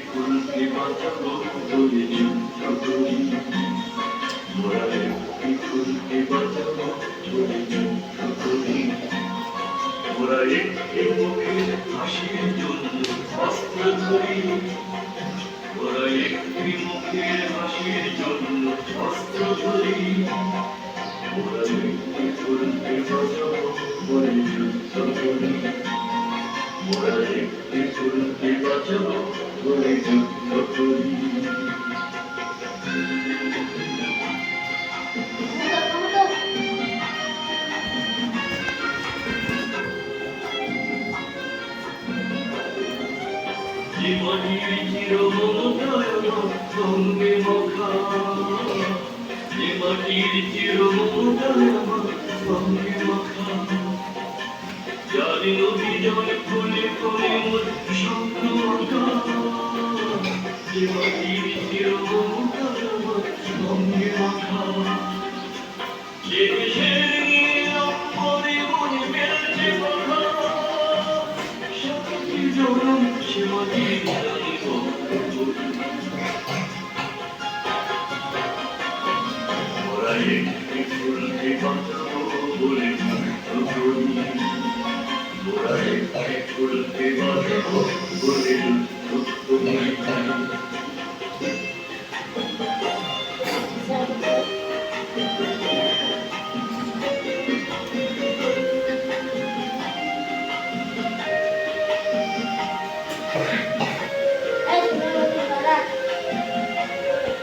ফুলকে বাঁচাবো বলে যুদ্ধ করি, মোরা একটি ফুলকে বাঁচাবো বলে যুদ্ধ করি। মোরা একটি মুখের হাসির জন্য অস্ত্র ধরি, মোরা একটি মুখের হাসির জন্য অস্ত্র ধরি। মোরা একটি ফুলকে বাঁচাবো বলে যুদ্ধ করি, মোরা একটি ফুলকে বাঁচাবো বলে যুদ্ধ করি। জীবনের চিরমমতায় সঙ্গে মাখা, জীবনের চিরমমতায় সঙ্গে মাখা, জানি বিজয় ফুলে ফুলে মোর স্বপ্ন আঁকা। জীবনের চিরমমতায় সঙ্গে মাখা, যে দেশের অম্বরে মনে মেলছে কথা, শক্তি জনম সে মাটির জানিব। মোরা একটি ফুলকে বাঁচাবো বলে যুদ্ধ করি, মোরা একটি ফুলকে বাঁচাবো বলে যুদ্ধ করি।